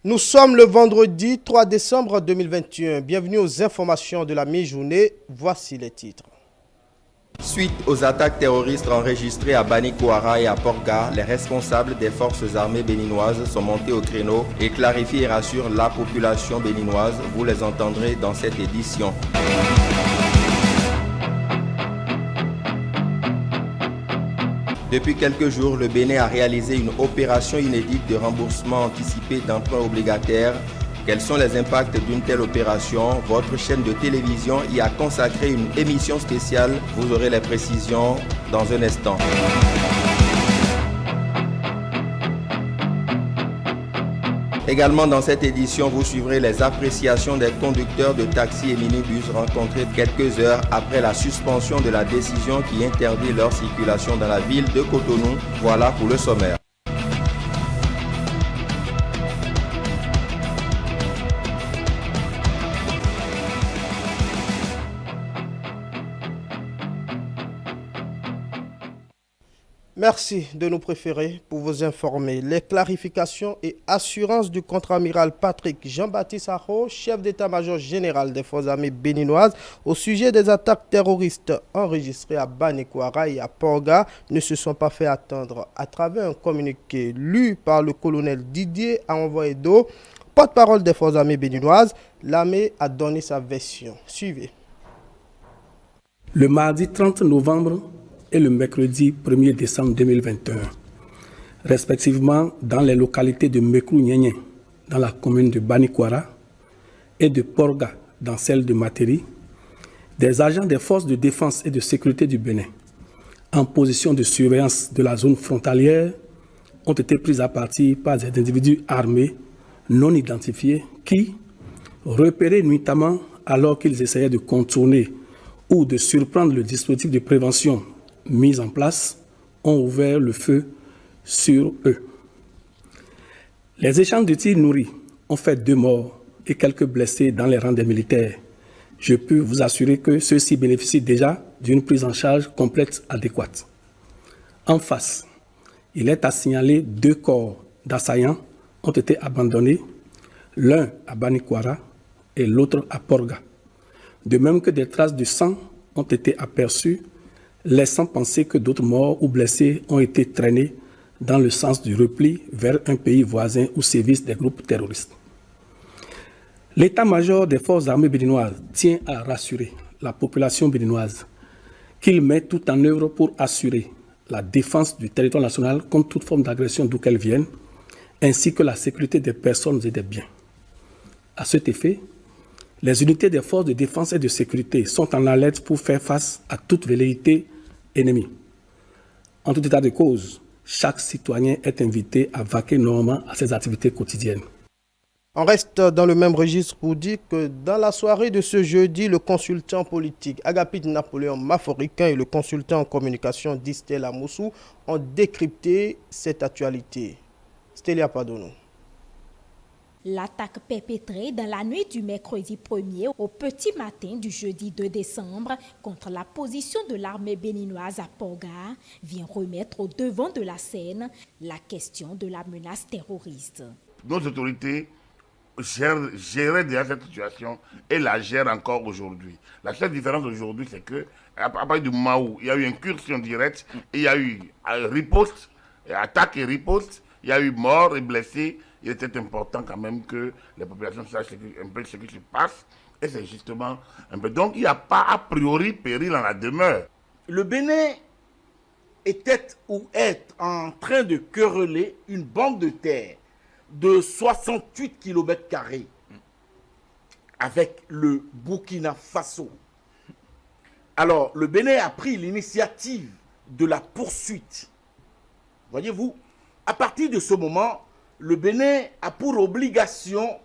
Nous sommes le vendredi 3 décembre 2021. Bienvenue aux informations de la mi-journée. Voici les titres. Suite aux attaques terroristes enregistrées à Banikouara et à Porga, les responsables des forces armées béninoises sont montés au créneau et clarifient et rassurent la population béninoise. Vous les entendrez dans cette édition. Depuis quelques jours, le Bénin a réalisé une opération inédite de remboursement anticipé d'emprunts obligataires. Quels sont les impacts d'une telle opération? Votre chaîne de télévision y a consacré une émission spéciale. Vous aurez les précisions dans un instant. Également dans cette édition, vous suivrez les appréciations des conducteurs de taxis et minibus rencontrés quelques heures après la suspension de la décision qui interdit leur circulation dans la ville de Cotonou. Voilà pour le sommaire. Merci de nous préférer pour vous informer. Les clarifications et assurances du contre-amiral Patrick Jean-Baptiste Aho, chef d'état-major général des forces armées béninoises, au sujet des attaques terroristes enregistrées à Banikouara et à Porga, ne se sont pas fait attendre. À travers un communiqué lu par le colonel Didier Anvoyedo, porte-parole des forces armées béninoises, l'armée a donné sa version. Suivez. Le mardi 30 novembre et le mercredi 1er décembre 2021, respectivement dans les localités de Mekrou-Nyenyen, dans la commune de Banikouara, et de Porga, dans celle de Materi, des agents des forces de défense et de sécurité du Bénin, en position de surveillance de la zone frontalière, ont été pris à partie par des individus armés non identifiés qui, repérés nuitamment alors qu'ils essayaient de contourner ou de surprendre le dispositif de prévention mis en place, ont ouvert le feu sur eux. Les échanges de tirs nourris ont fait 2 morts et quelques blessés dans les rangs des militaires. Je peux vous assurer que ceux-ci bénéficient déjà d'une prise en charge complète adéquate. En face, il est à signaler 2 corps d'assaillants ont été abandonnés, l'un à Banikouara et l'autre à Porga. De même que des traces de sang ont été aperçues, laissant penser que d'autres morts ou blessés ont été traînés dans le sens du repli vers un pays voisin où sévissent des groupes terroristes. L'état-major des forces armées béninoises tient à rassurer la population béninoise qu'il met tout en œuvre pour assurer la défense du territoire national contre toute forme d'agression d'où qu'elle vienne, ainsi que la sécurité des personnes et des biens. À cet effet, les unités des forces de défense et de sécurité sont en alerte pour faire face à toute velléité ennemie. En tout état de cause, chaque citoyen est invité à vaquer normalement à ses activités quotidiennes. On reste dans le même registre pour dire que dans la soirée de ce jeudi, le consultant politique Agapit Napoléon Maforicain et le consultant en communication Distel Amoussou ont décrypté cette actualité. Stélia Padono. L'attaque perpétrée dans la nuit du mercredi 1er au petit matin du jeudi 2 décembre contre la position de l'armée béninoise à Porga vient remettre au devant de la scène la question de la menace terroriste. Nos autorités géraient déjà cette situation et la gèrent encore aujourd'hui. La seule différence aujourd'hui, c'est que à partir du moment où il y a eu incursion directe, il y a eu riposte, attaque et riposte, il y a eu morts et blessés. Il était important quand même que les populations sachent un peu ce qui se passe. Et c'est justement un peu. Donc il n'y a pas a priori péril en la demeure. Le Bénin était ou est en train de quereller une bande de terre de 68 km² avec le Burkina Faso. Alors, le Bénin a pris l'initiative de la poursuite. Voyez-vous, à partir de ce moment, le Bénin a pour obligation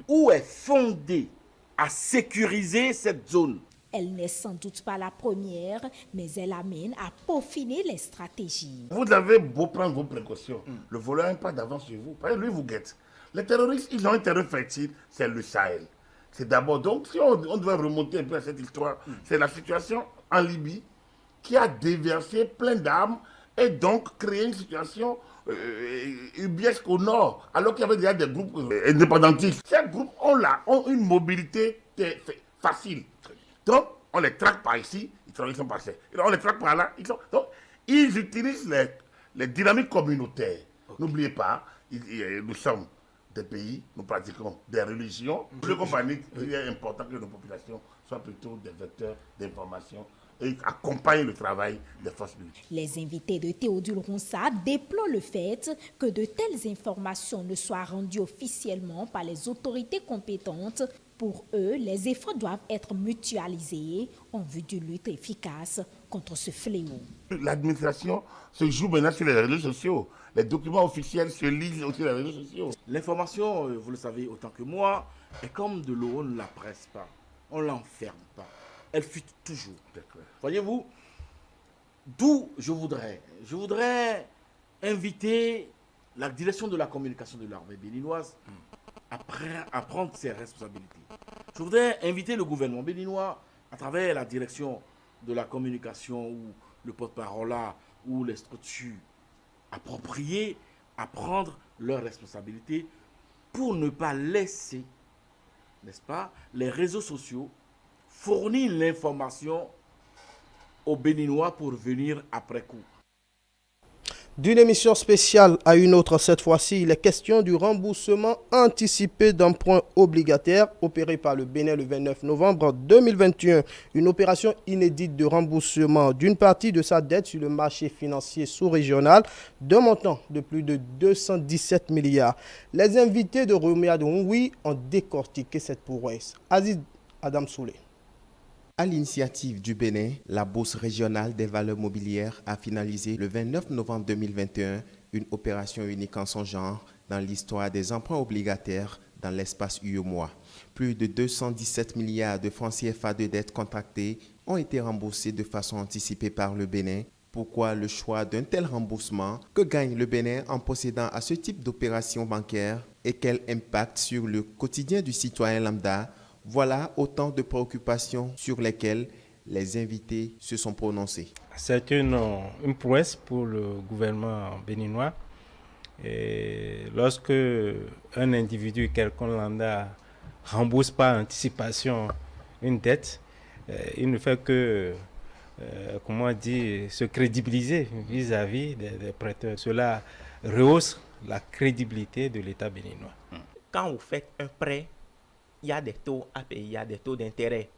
ou est fondé à sécuriser cette zone. Elle n'est sans doute pas la première, mais elle amène à peaufiner les stratégies. Vous avez beau prendre vos précautions, le voleur n'a pas d'avance sur vous. Lui, vous guette. Les terroristes, ils ont un terrain fertile, c'est le Sahel. C'est d'abord, donc, si on doit remonter un peu à cette histoire, c'est la situation en Libye qui a déversé plein d'armes et donc créer une situation ubiesque au nord, alors qu'il y avait déjà des groupes indépendantistes. Ces groupes ont une mobilité facile. Donc, on les traque par ici, ils sont passés. On les traque par là, donc, ils utilisent les dynamiques communautaires. Okay. N'oubliez pas, nous sommes des pays, nous pratiquons des religions. Le compagnie, il est important que nos populations soient plutôt des vecteurs d'information et accompagnent le travail des forces publiques. Les invités de Théodule Ronsard déplorent le fait que de telles informations ne soient rendues officiellement par les autorités compétentes. Pour eux, les efforts doivent être mutualisés en vue d'une lutte efficace contre ce fléau. L'administration se joue maintenant sur les réseaux sociaux. Les documents officiels se lisent aussi sur les réseaux sociaux. L'information, vous le savez autant que moi, est comme de l'eau, on ne la presse pas, on ne l'enferme pas. Elle fuite toujours. Voyez-vous, d'où je voudrais inviter la direction de la communication de l'armée béninoise à prendre ses responsabilités. Je voudrais inviter le gouvernement béninois, à travers la direction de la communication ou le porte-parole ou les structures appropriées, à prendre leurs responsabilités pour ne pas laisser, n'est-ce pas, les réseaux sociaux fournir l'information aux Béninois pour venir après coup. D'une émission spéciale à une autre, cette fois-ci, il est question du remboursement anticipé d'emprunts obligataires opéré par le Bénin le 29 novembre 2021. Une opération inédite de remboursement d'une partie de sa dette sur le marché financier sous-régional d'un montant de plus de 217 milliards. Les invités de Roméa de Hongui ont décortiqué cette prouesse. Aziz Adam Soulé. À l'initiative du Bénin, la Bourse régionale des valeurs mobilières a finalisé le 29 novembre 2021 une opération unique en son genre dans l'histoire des emprunts obligataires dans l'espace UEMOA. Plus de 217 milliards de francs CFA de dettes contractées ont été remboursés de façon anticipée par le Bénin. Pourquoi le choix d'un tel remboursement? Que gagne le Bénin en procédant à ce type d'opération bancaire? Et quel impact sur le quotidien du citoyen lambda? Voilà autant de préoccupations sur lesquelles les invités se sont prononcés. C'est une prouesse pour le gouvernement béninois. Et lorsque un individu, quelqu'un lambda, rembourse par anticipation une dette, il ne fait que se crédibiliser vis-à-vis des prêteurs. Cela rehausse la crédibilité de l'État béninois. Quand vous faites un prêt, il y a des taux à payer, il y a des taux d'intérêt.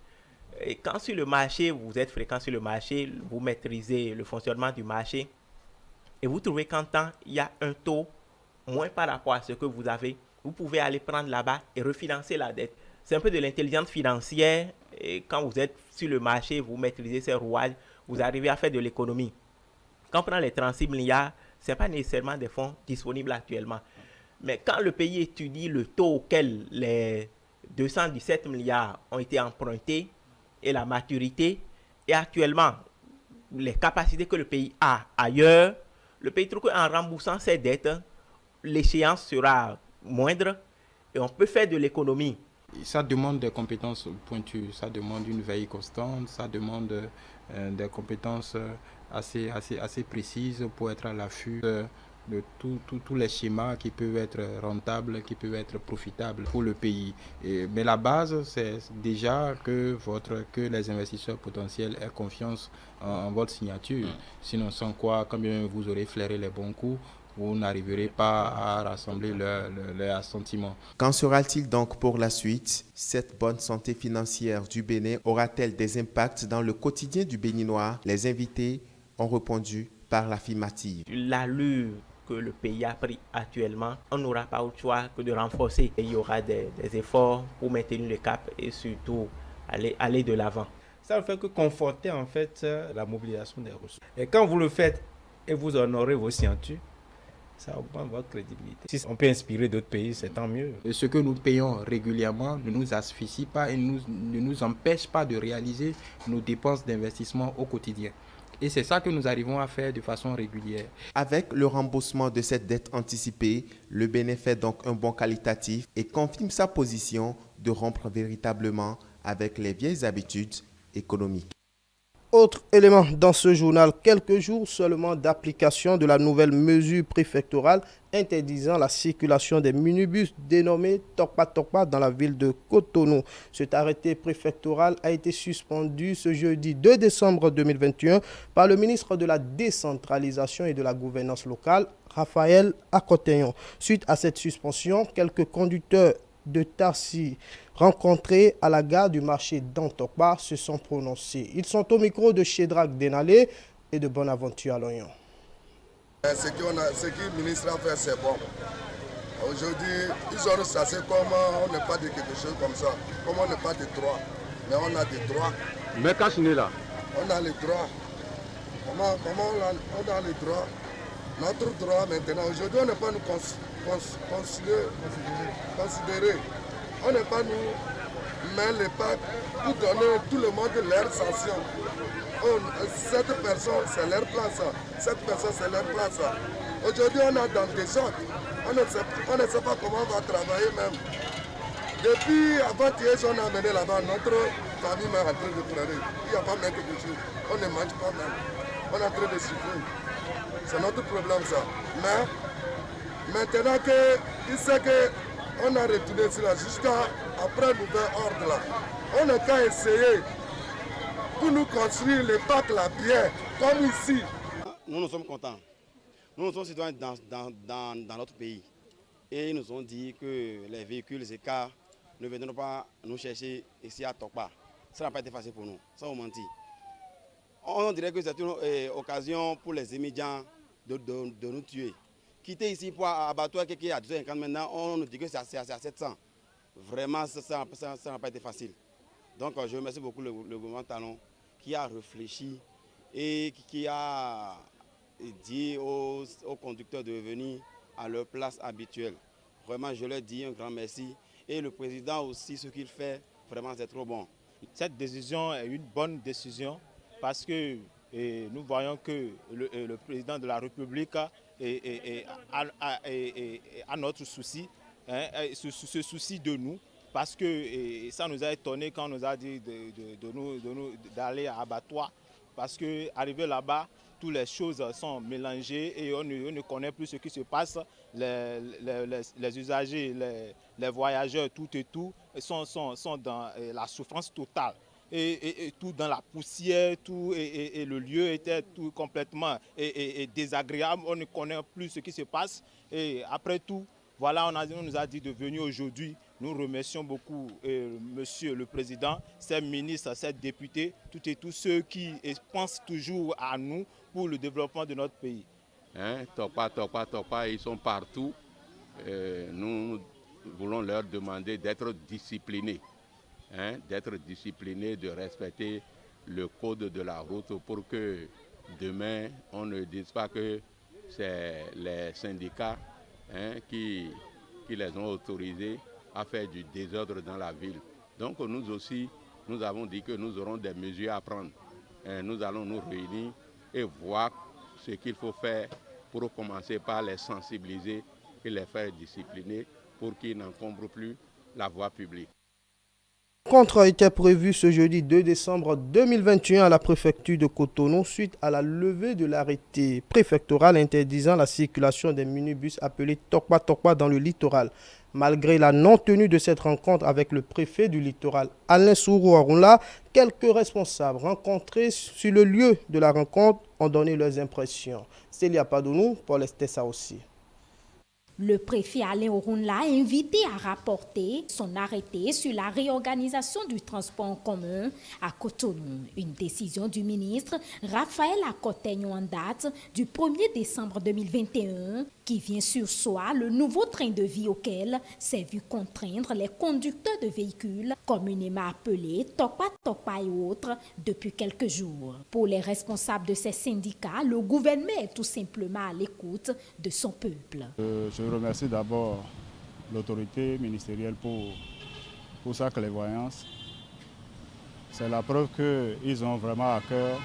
Et quand sur le marché, vous êtes fréquent sur le marché, vous maîtrisez le fonctionnement du marché et vous trouvez qu'en temps, il y a un taux moins par rapport à ce que vous avez, vous pouvez aller prendre là-bas et refinancer la dette. C'est un peu de l'intelligence financière et quand vous êtes sur le marché, vous maîtrisez ces rouages, vous arrivez à faire de l'économie. Quand on prend les 36 milliards, ce n'est pas nécessairement des fonds disponibles actuellement. Mais quand le pays étudie le taux auquel les 217 milliards ont été empruntés et la maturité et actuellement les capacités que le pays a ailleurs, le pays trouve qu'en remboursant ses dettes, l'échéance sera moindre et on peut faire de l'économie. Ça demande des compétences pointues, ça demande une veille constante, ça demande des compétences assez précises pour être à l'affût de tous les schémas qui peuvent être rentables, qui peuvent être profitables pour le pays. Mais la base, c'est déjà que les investisseurs potentiels aient confiance en votre signature. Sinon, sans quoi, quand bien vous aurez flairé les bons coups, vous n'arriverez pas à rassembler leurs assentiments. Qu'en sera-t-il donc pour la suite? Cette bonne santé financière du Bénin aura-t-elle des impacts dans le quotidien du Béninois? Les invités ont répondu par l'affirmative. L'allure que le pays a pris actuellement, on n'aura pas autre choix que de renforcer. Et il y aura des efforts pour maintenir le cap et surtout aller de l'avant. Ça ne fait que conforter en fait la mobilisation des ressources. Et quand vous le faites et vous honorez vos signatures, ça augmente votre crédibilité. Si on peut inspirer d'autres pays, c'est tant mieux. Et ce que nous payons régulièrement ne nous asphyxie pas et ne nous empêche pas de réaliser nos dépenses d'investissement au quotidien. Et c'est ça que nous arrivons à faire de façon régulière. Avec le remboursement de cette dette anticipée, le Bénin fait donc un bond qualitatif et confirme sa position de rompre véritablement avec les vieilles habitudes économiques. Autre élément dans ce journal, quelques jours seulement d'application de la nouvelle mesure préfectorale interdisant la circulation des minibus dénommés Tokpa Tokpa dans la ville de Cotonou. Cet arrêté préfectoral a été suspendu ce jeudi 2 décembre 2021 par le ministre de la Décentralisation et de la Gouvernance locale, Raphaël Akoteyon. Suite à cette suspension, quelques conducteurs de taxi rencontrés à la gare du marché d'Antokpa se sont prononcés. Ils sont au micro de Shedrack Denalé et de Bonaventure Aloyon. Ce que le ministre a fait, c'est bon. Aujourd'hui, ils ont ressassé comment on n'est pas de quelque chose comme ça, comme on n'est pas de droit. Mais on a des droits. Mais Kachine là. On a les droits. Comment on a les droits. Notre droit maintenant, aujourd'hui, on n'est pas nous considérés. On n'est pas nous mettre les packs pour donner tout le monde leur sanction. Cette personne, c'est leur place. Cette personne, c'est leur place. Aujourd'hui, on est dans des sortes. On ne sait pas comment on va travailler même. Depuis avant-hier, on a amené là-bas, notre famille est en train de pleurer. Il n'y a pas même quelque chose. On ne mange pas même. On est en train de souffrir. C'est notre problème ça. Mais maintenant qu'il sait qu'on a retourné sur là, jusqu'à après nouvel ordre là, on n'a qu'à essayer pour nous construire les parcs là bien, comme ici. Nous sommes contents. Nous sommes citoyens dans notre pays. Et ils nous ont dit que les véhicules, les cars, ne viendront pas nous chercher ici à Tokpa. Ça n'a pas été facile pour nous, sans vous mentir. On dirait que c'est une occasion pour les immédiats de nous tuer. Quitter ici pour abattoir qui est à 250 maintenant, on nous dit que c'est à 700. Vraiment, ça n'a pas été facile. Donc je remercie beaucoup le gouvernement Talon qui a réfléchi et qui a dit aux conducteurs de venir à leur place habituelle. Vraiment, je leur dis un grand merci. Et le président aussi, ce qu'il fait, vraiment c'est trop bon. Cette décision est une bonne décision parce que nous voyons que le président de la République a notre souci, ce souci de nous, parce que ça nous a étonné quand on nous a dit d'aller à abattoir, parce qu'arrivé là-bas, toutes les choses sont mélangées et on ne connaît plus ce qui se passe. Les usagers, les voyageurs, tout sont dans la souffrance totale. Et tout dans la poussière, tout, et le lieu était tout complètement désagréable. On ne connaît plus ce qui se passe. Et après tout, voilà, on nous a dit de venir aujourd'hui. Nous remercions beaucoup Monsieur le Président, ses ministres, ses députés, toutes et tous ceux qui pensent toujours à nous pour le développement de notre pays. Tokpa, ils sont partout. Nous voulons leur demander d'être disciplinés. D'être disciplinés, de respecter le code de la route pour que demain, on ne dise pas que c'est les syndicats qui les ont autorisés à faire du désordre dans la ville. Donc nous aussi, nous avons dit que nous aurons des mesures à prendre. Nous allons nous réunir et voir ce qu'il faut faire pour commencer par les sensibiliser et les faire discipliner pour qu'ils n'encombrent plus la voie publique. Le rencontre était prévu ce jeudi 2 décembre 2021 à la préfecture de Cotonou suite à la levée de l'arrêté préfectoral interdisant la circulation des minibus appelés Tokpa Tokpa dans le littoral. Malgré la non-tenue de cette rencontre avec le préfet du littoral, Alain Sourou Arunla, quelques responsables rencontrés sur le lieu de la rencontre ont donné leurs impressions. Célia Padonou pour l'Estessa aussi. Le préfet Alain Orunla a invité à rapporter son arrêté sur la réorganisation du transport en commun à Cotonou. Une décision du ministre Raphaël Akoteyon en date du 1er décembre 2021 qui vient sur soi le nouveau train de vie auquel s'est vu contraindre les conducteurs de véhicules communément appelés Tokpa Tokpa et autres depuis quelques jours. Pour les responsables de ces syndicats, le gouvernement est tout simplement à l'écoute de son peuple. Je remercie d'abord l'autorité ministérielle pour sa clairvoyance. C'est la preuve qu'ils ont vraiment à cœur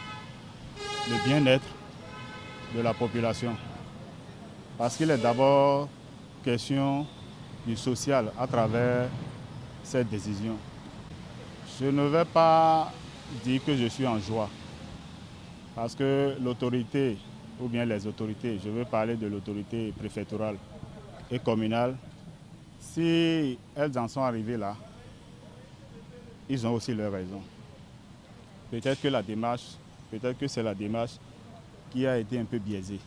le bien-être de la population. Parce qu'il est d'abord question du social à travers cette décision. Je ne vais pas dire que je suis en joie, Parce que l'autorité, ou bien les autorités, je veux parler de l'autorité préfectorale et communale, si elles en sont arrivées là, ils ont aussi leurs raisons. Peut-être que c'est la démarche qui a été un peu biaisée.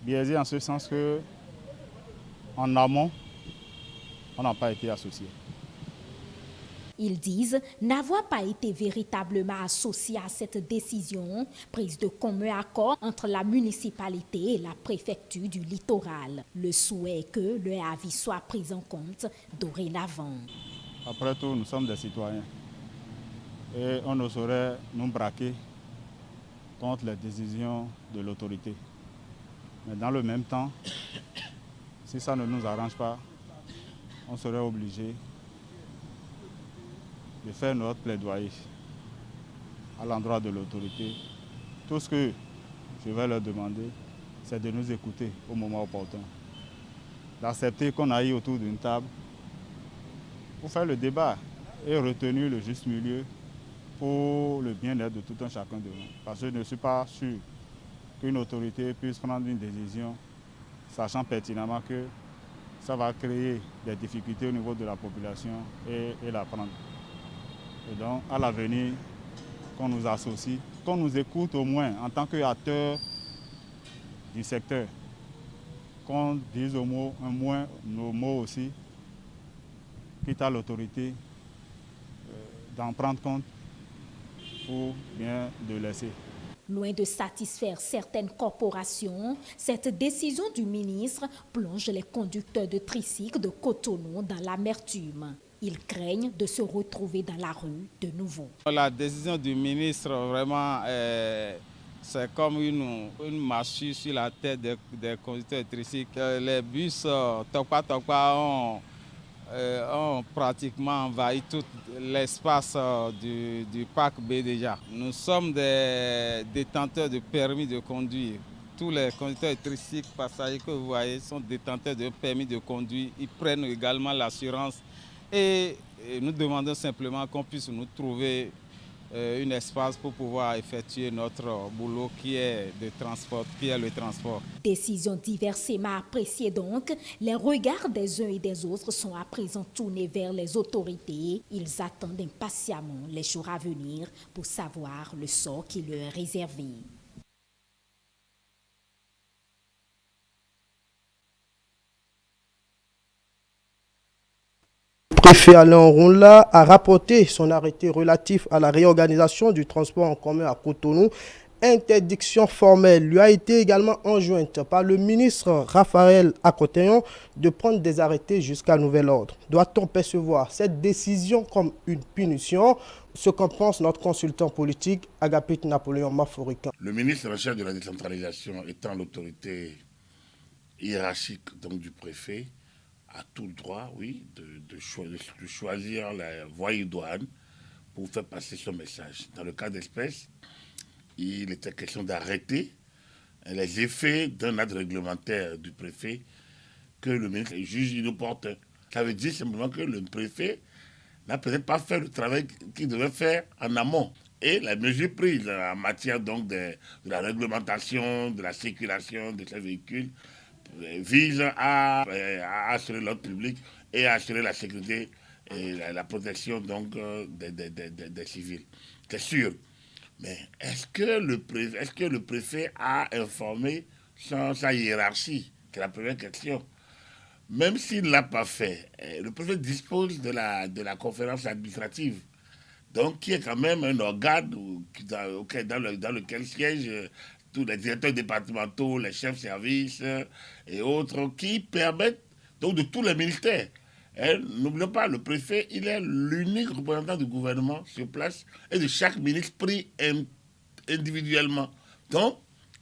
Biaisée en ce sens que, en amont, on n'a pas été associés. Ils disent n'avoir pas été véritablement associés à cette décision prise de commun accord entre la municipalité et la préfecture du littoral. Le souhait est que leur avis soit pris en compte dorénavant. Après tout, nous sommes des citoyens et on ne saurait nous braquer contre les décisions de l'autorité. Mais dans le même temps, si ça ne nous arrange pas, on serait obligé de faire notre plaidoyer à l'endroit de l'autorité. Tout ce que je vais leur demander, c'est de nous écouter au moment opportun. D'accepter qu'on aille autour d'une table pour faire le débat et retenir le juste milieu pour le bien-être de tout un chacun de nous. Parce que je ne suis pas sûr qu'une autorité puisse prendre une décision sachant pertinemment que ça va créer des difficultés au niveau de la population et la prendre. Et donc, à l'avenir, qu'on nous associe, qu'on nous écoute au moins en tant qu'acteurs du secteur, qu'on dise au moins nos mots aussi, quitte à l'autorité d'en prendre compte ou bien de laisser. Loin de satisfaire certaines corporations, cette décision du ministre plonge les conducteurs de tricycles de Cotonou dans l'amertume. Ils craignent de se retrouver dans la rue de nouveau. La décision du ministre, vraiment, c'est comme une massue sur la tête des conducteurs de tricycles. Les bus Tokpa ont pratiquement envahi tout l'espace du parc B déjà. Nous sommes des détenteurs de permis de conduire. Tous les conducteurs de tricycles passagers que vous voyez sont détenteurs de permis de conduire. Ils prennent également l'assurance et nous demandons simplement qu'on puisse nous trouver un espace pour pouvoir effectuer notre boulot qui est le transport. Décision diversement appréciée donc, les regards des uns et des autres sont à présent tournés vers les autorités. Ils attendent impatiemment les jours à venir pour savoir le sort qui leur est réservé. Le préfet Alain Ronla a rapporté son arrêté relatif à la réorganisation du transport en commun à Cotonou. Interdiction formelle lui a été également enjointe par le ministre Raphaël Akoteyon de prendre des arrêtés jusqu'à nouvel ordre. Doit-on percevoir cette décision comme une punition? Ce qu'en pense notre consultant politique, Agapit Napoléon Maforican. Le ministre en charge de la décentralisation étant l'autorité hiérarchique donc, du préfet, a tout le droit, oui, de choisir la voie idoine pour faire passer son message. Dans le cas d'espèce, il était question d'arrêter les effets d'un acte réglementaire du préfet que le ministre juge inopportun. Ça veut dire simplement que le préfet n'a peut-être pas fait le travail qu'il devait faire en amont. Et la mesure prise en matière donc de la réglementation, de la circulation de ces véhicules, vise à assurer l'ordre public et à assurer la sécurité et la protection donc, des civils. C'est sûr. Mais est-ce que le préfet a informé sa hiérarchie? C'est la première question. Même s'il ne l'a pas fait, le préfet dispose de la conférence administrative, donc qui est quand même un organe dans lequel siègent tous les directeurs départementaux, les chefs de service et autres, qui permettent donc de tous les ministères. N'oublions pas, le préfet, il est l'unique représentant du gouvernement sur place et de chaque ministre pris individuellement. Donc,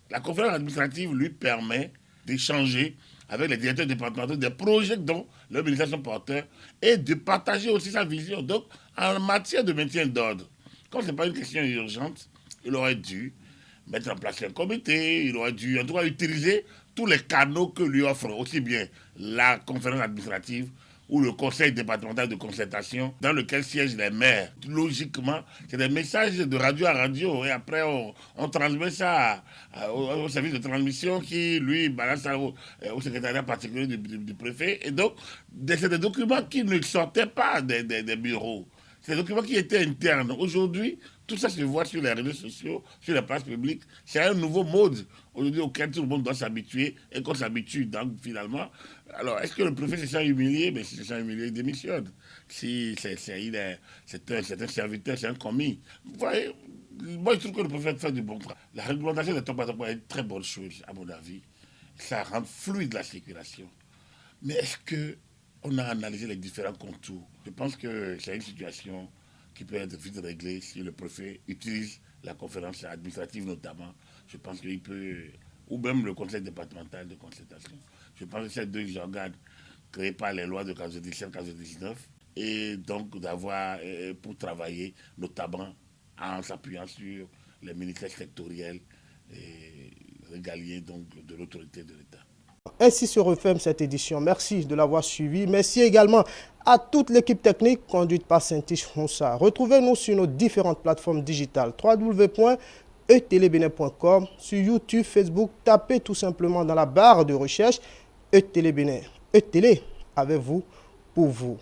la conférence administrative lui permet d'échanger avec les directeurs départementaux des projets dont le ministère sont porteurs et de partager aussi sa vision. Donc, en matière de maintien d'ordre, quand ce n'est pas une question urgente, il aurait dû mettre en place un comité, il aurait dû en tout cas utiliser tous les canaux que lui offre aussi bien la conférence administrative ou le conseil départemental de concertation dans lequel siègent les maires. Logiquement, c'est des messages de radio à radio et après on transmet ça au service de transmission qui, lui, balance ça au secrétariat particulier du préfet. Et donc, c'est des documents qui ne sortaient pas des bureaux. C'est des documents qui étaient internes. Aujourd'hui, tout ça se voit sur les réseaux sociaux, sur les places publiques. C'est un nouveau mode aujourd'hui auquel tout le monde doit s'habituer et qu'on s'habitue. Donc, finalement, alors, est-ce que le préfet se sent humilié? Mais s'il se sent humilié, il démissionne. Si c'est un serviteur, c'est un commis. Vous voyez, moi, je trouve que le préfet fait du bon travail. La réglementation des Topa Topa est une très bonne chose, à mon avis. Ça rend fluide la circulation. Mais est-ce qu'on a analysé les différents contours? Je pense que c'est une situation qui peut être vite réglée si le préfet utilise la conférence administrative notamment. Je pense qu'il peut, ou même le conseil départemental de concertation. Je pense que ces deux organes créés par les lois de 1997-19, et donc d'avoir, pour travailler notamment en s'appuyant sur les ministères sectoriels et régaliens donc, de l'autorité de l'État. Ainsi se referme cette édition. Merci de l'avoir suivi. Merci également à toute l'équipe technique conduite par Saint-Tiche Moussa. Retrouvez-nous sur nos différentes plateformes digitales www.etelebene.com, sur YouTube, Facebook. Tapez tout simplement dans la barre de recherche E-Télé Bénin. E-Télé, avec vous, pour vous.